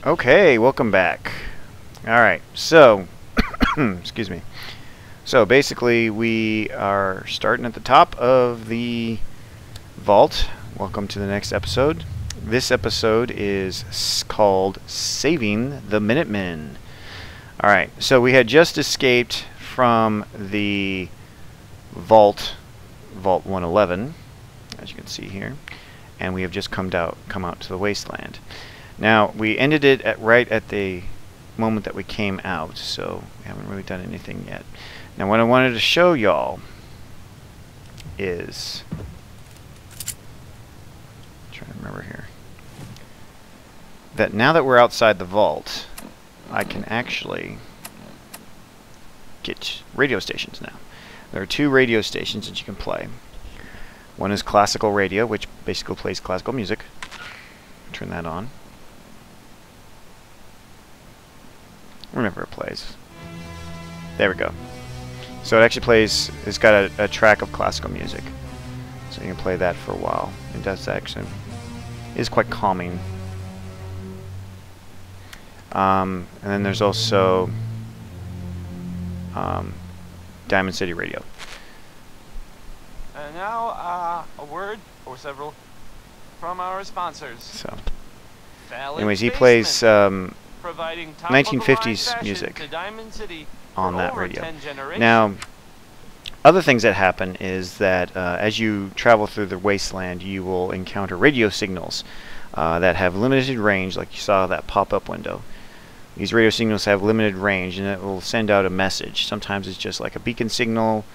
Okay, welcome back. Alright, so, excuse me. So basically we are starting at the top of the vault. Welcome to the next episode. This episode is called Saving the Minutemen. Alright, so we had just escaped from the Vault 111, as you can see here, and we have just come out to the wasteland. Now, we ended it right at the moment that we came out, so we haven't really done anything yet. Now, what I wanted to show y'all is, trying to remember here, that now that we're outside the vault, I can actually get radio stations now. There are two radio stations that you can play. One is classical radio, which basically plays classical music. Turn that on. Whenever it plays. There we go. So it actually plays, it's got a track of classical music. So you can play that for a while. It does actually, is quite calming. And then there's also Diamond City Radio. And now, a word or several from our sponsors. So, Valid anyways, he Basement, plays providing 1950s music to Diamond City on that over radio. 10 generations. Now, other things that happen is that as you travel through the wasteland, you will encounter radio signals that have limited range, like you saw that pop-up window. These radio signals have limited range, and it will send out a message. Sometimes it's just like a beacon signal,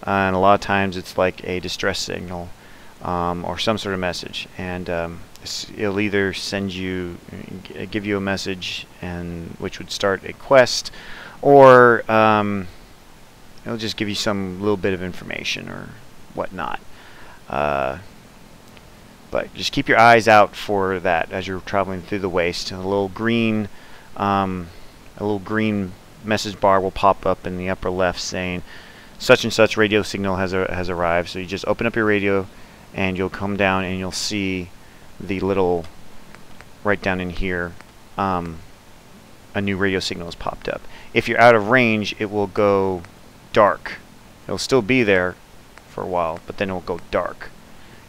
and a lot of times it's like a distress signal or some sort of message. And it'll either send you, give you a message, and which would start a quest, or it'll just give you some little bit of information or whatnot. But just keep your eyes out for that as you're traveling through the waste. A little green message bar will pop up in the upper left saying such and such radio signal has arrived. So you just open up your radio and you'll come down and you'll see the little, right down in here, a new radio signal has popped up. If you're out of range, it will go dark. It'll still be there for a while, but then it will go dark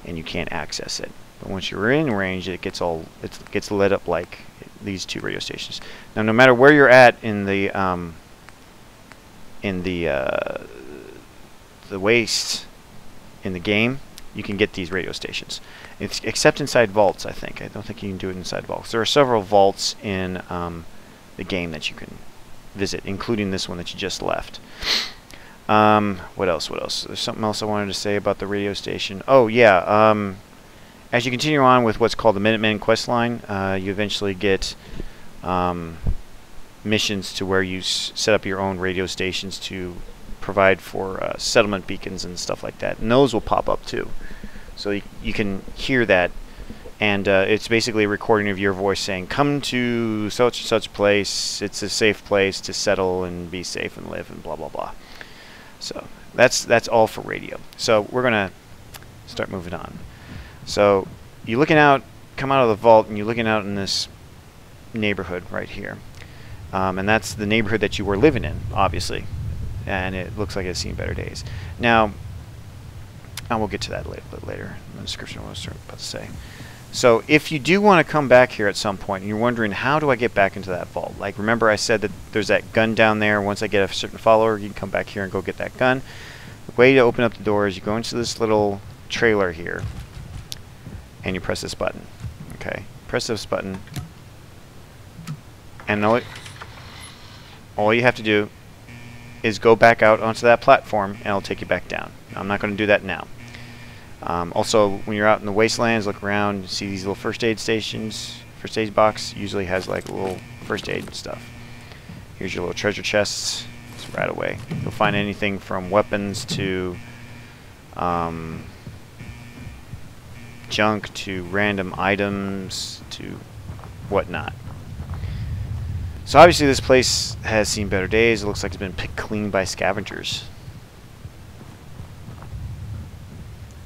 and you can't access it. But once you're in range, it gets lit up like these two radio stations. Now, no matter where you're at in the waste in the game, you can get these radio stations. Except inside vaults, I think. I don't think you can do it inside vaults. There are several vaults in the game that you can visit, including this one that you just left. What else? There's something else I wanted to say about the radio station. Oh, yeah. As you continue on with what's called the Minutemen quest line, you eventually get missions to where you set up your own radio stations to provide for settlement beacons and stuff like that. And those will pop up too. So you can hear that. And it's basically a recording of your voice saying, come to such and such place. It's a safe place to settle and be safe and live and blah, blah, blah. So that's all for radio. So we're going to start moving on. So you're looking out, come out of the vault, and you're looking out in this neighborhood right here. And that's the neighborhood that you were living in, obviously. And it looks like it's seen better days. Now, and we'll get to that a little bit later in the description of what I was about to say. So if you do want to come back here at some point, and you're wondering, how do I get back into that vault? Like, remember I said that there's that gun down there. Once I get a certain follower, you can come back here and go get that gun. The way to open up the door is you go into this little trailer here, and you press this button. Okay, press this button, and all you have to do is go back out onto that platform, and it'll take you back down. I'm not going to do that now. Also, when you're out in the wastelands, look around, see these little first aid stations. First aid box usually has like a little first aid and stuff. Here's your little treasure chests. It's right away. You'll find anything from weapons to junk to random items to whatnot. So obviously this place has seen better days. It looks like it's been picked clean by scavengers.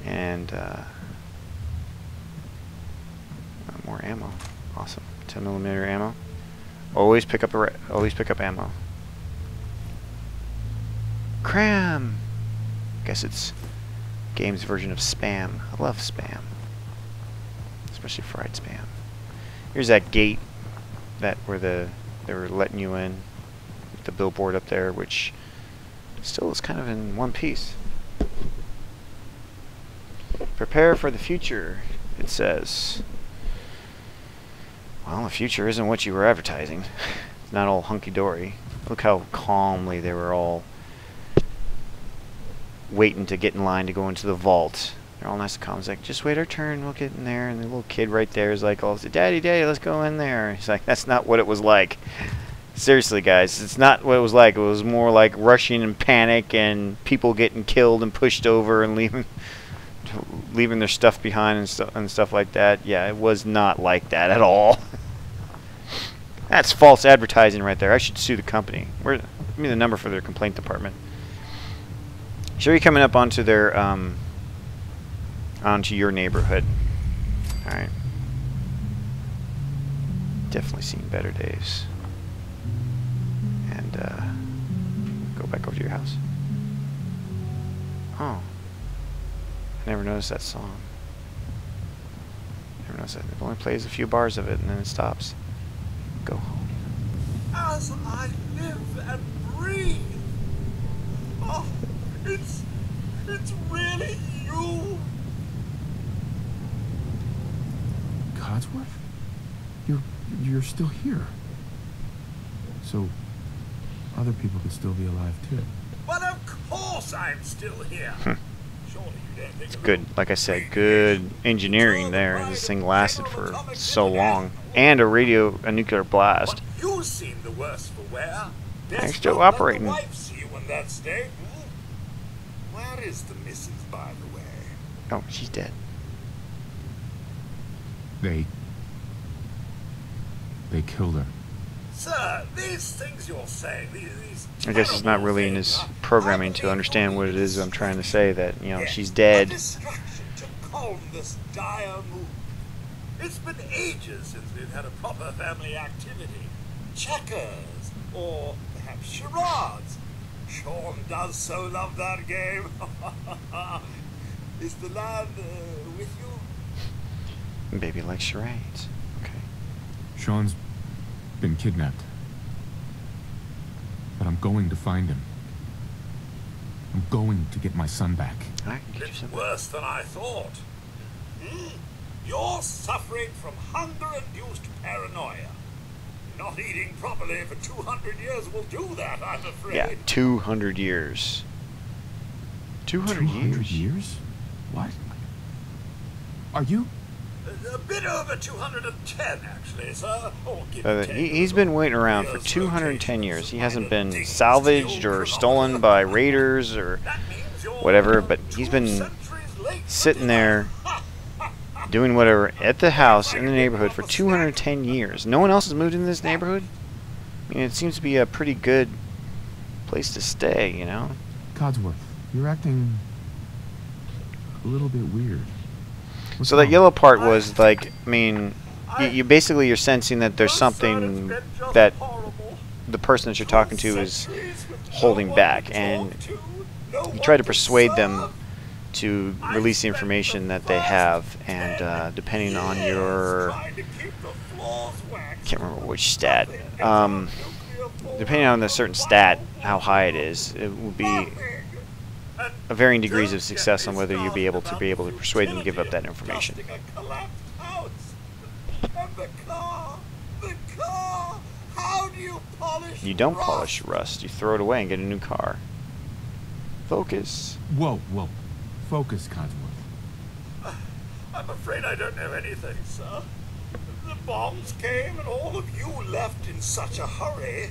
And more ammo. Awesome. 10mm ammo. Always pick up ammo. Cram. Guess it's game's version of spam. I love spam, especially fried spam. Here's that gate where they were letting you in. The billboard up there, which still is kind of in one piece. Prepare for the future, it says. Well, the future isn't what you were advertising. It's not all hunky-dory. Look how calmly they were all waiting to get in line to go into the vault. They're all nice and calm. It's like, just wait our turn, we'll get in there. And the little kid right there is like, Daddy, let's go in there. He's like, that's not what it was like. Seriously, guys, it's not what it was like. It was more like rushing and panic and people getting killed and pushed over and leaving their stuff behind and stuff like that. Yeah, it was not like that at all. That's false advertising right there. I should sue the company. Give me the number for their complaint department. Sure, you're coming up onto their onto your neighborhood. All right. Definitely seen better days. And go back over to your house. Oh. I never noticed that song. Never noticed that. It only plays a few bars of it and then it stops. Go home. As I live and breathe. Oh, it's really you. Codsworth? You're still here. So other people could still be alive too. But of course I'm still here. Surely you don't think It's good, like I said, good engineering there. This thing lasted for so long. And a nuclear blast. But you seem the worse for wear. They're still operating. The wife see you in that state. Where is the missus, by the way? Oh, she's dead. They killed her. Sir, these things you're saying, these I guess it's not really in his programming to understand what it is I'm trying to say, that, you know, she's dead. A distraction to calm this dire mood. It's been ages since we've had a proper family activity. Checkers, or perhaps charades. Sean does so love that game. Is the lad with you? Baby likes charades. Okay. Sean's been kidnapped. But I'm going to find him. I'm going to get my son back. I can get you It's some. worse than I thought. You're suffering from hunger-induced paranoia. Not eating properly for 200 years will do that, I'm afraid. Yeah, 200 years. 200 years? years? What? Are you? A bit over 210, actually, sir. Oh, give or take He's a been little waiting around for years 210 years. rotations He of hasn't minor been dings salvaged still or chronological. stolen by raiders or That means you're whatever, but he's 2 been centuries late for sitting dinner. there doing whatever at the house in the neighborhood for 210 years. No one else has moved into this neighborhood? I mean, it seems to be a pretty good place to stay, you know? Codsworth, you're acting a little bit weird. What's So that wrong? yellow part was like, I mean, you basically you're sensing that there's something that the person that you're talking to is holding back, and you try to persuade them to release the information that they have, and depending on your, can't remember which stat, depending on the certain stat, how high it is, it will be a varying degrees of success on whether you'll be able to persuade them to give up that information. You don't polish rust, you throw it away and get a new car. Focus. Whoa. Focus, Codsworth. I'm afraid I don't know anything, sir. The bombs came and all of you left in such a hurry.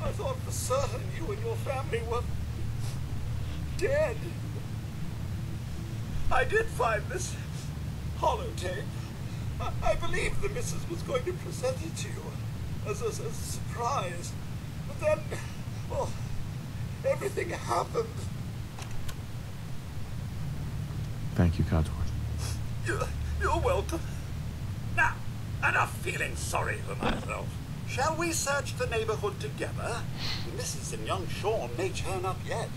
I thought for certain you and your family were dead. I did find this holotape. I believe the missus was going to present it to you as a surprise. But then, well, everything happened. Thank you, Codsworth. You're welcome. Now, enough feeling sorry for myself. Shall we search the neighborhood together? Mrs. and young Sean may turn up yet.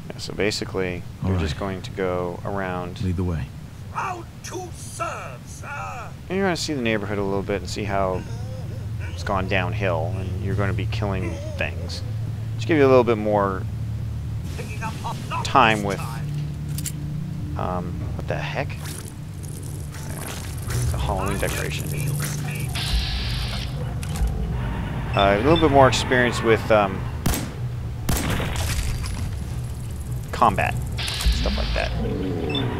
Yeah, so basically, you're just going to go around. Lead the way. Proud to serve, sir. And you're going to see the neighborhood a little bit and see how it's gone downhill, and you're going to be killing things. Just give you a little bit more Picking up hot knocks time this with, time. what the heck? It's a Halloween decoration. A little bit more experience with combat, stuff like that.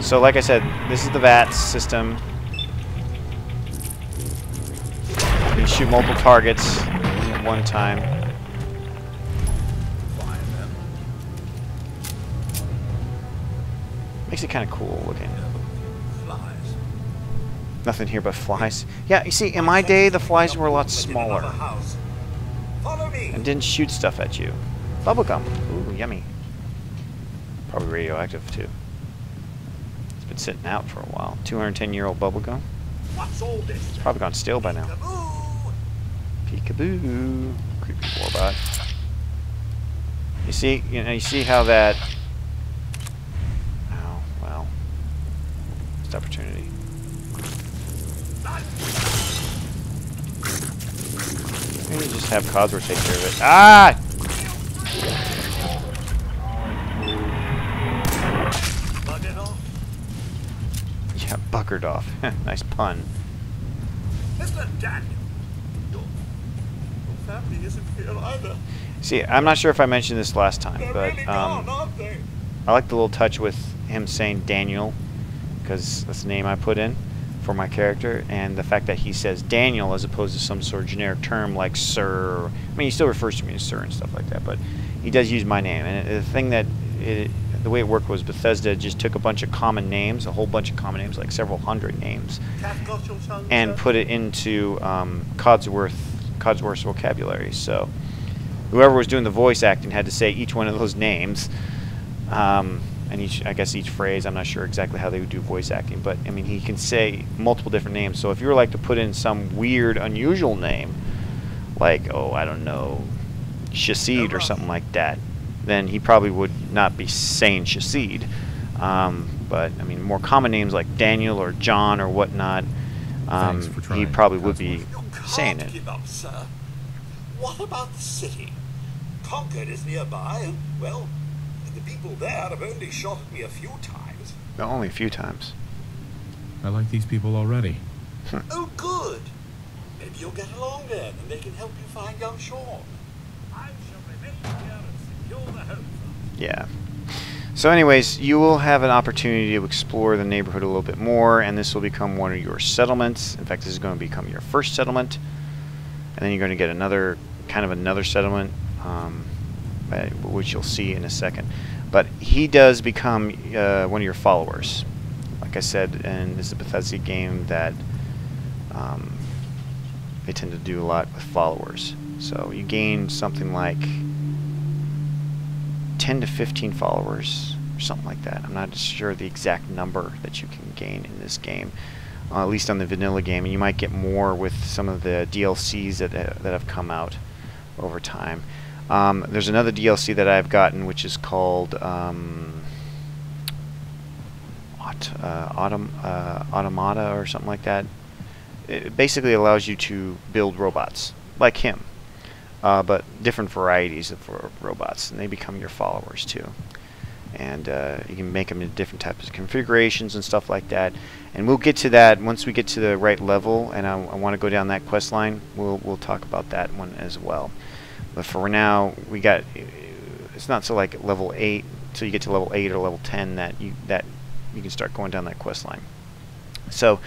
So like I said, this is the VATS system. You can shoot multiple targets at one time. Makes it kind of cool looking. Flies. Nothing here but flies. Yeah, you see, in my day, the flies were a lot smaller Follow me. and didn't shoot stuff at you. Bubblegum. Ooh, yummy. Probably radioactive, too. It's been sitting out for a while. 210-year-old bubblegum. What's all this? It's probably gone stale by now. Peekaboo. Peekaboo. Creepy warbot. You see, you see how that... Oh, well. Missed opportunity. Maybe just have Codsworth take care of it. Ah! Bug it off. Yeah, buckered off. Nice pun. Mr. Daniel, your family isn't here either. See, I'm not sure if I mentioned this last time, They're but really gone, aren't they? I like the little touch with him saying Daniel, because that's the name I put in for my character, and the fact that he says Daniel as opposed to some sort of generic term like sir. I mean, he still refers to me as sir and stuff like that, but he does use my name. And the thing that the way it worked was Bethesda just took a bunch of common names, a whole bunch of common names, like several hundred names, Cat got your tongue, and sir? put it into Codsworth's vocabulary. So whoever was doing the voice acting had to say each one of those names. And I guess each phrase, I'm not sure exactly how they would do voice acting, but I mean, he can say multiple different names. So if you were like to put in some weird, unusual name, like, oh, I don't know, Shasid or something like that, then he probably would not be saying Shasid. But I mean, more common names like Daniel or John or whatnot, he probably would be You saying can't it. give up, sir. What about the city? Concord is nearby, and, well, the people there have only shot at me a few times. No, only a few times. I like these people already. Oh, good. Maybe you'll get along then, and they can help you find young Sean. I shall remain here and secure the home front. Yeah. So anyways, you will have an opportunity to explore the neighborhood a little bit more, and this will become one of your settlements. In fact, this is going to become your first settlement, and then you're going to get another settlement, which you'll see in a second. But he does become one of your followers. Like I said, and this is a Bethesda game that they tend to do a lot with followers. So you gain something like 10 to 15 followers, or something like that. I'm not sure the exact number that you can gain in this game, at least on the vanilla game. And you might get more with some of the DLCs that have come out over time. There's another DLC that I've gotten, which is called Automata or something like that. It basically allows you to build robots like him, but different varieties of robots, and they become your followers too. And you can make them in different types of configurations and stuff like that. And we'll get to that once we get to the right level, and I want to go down that quest line. We'll talk about that one as well. But for now, it's not so like level 8 until you get to level 8 or level 10 that you can start going down that quest line. So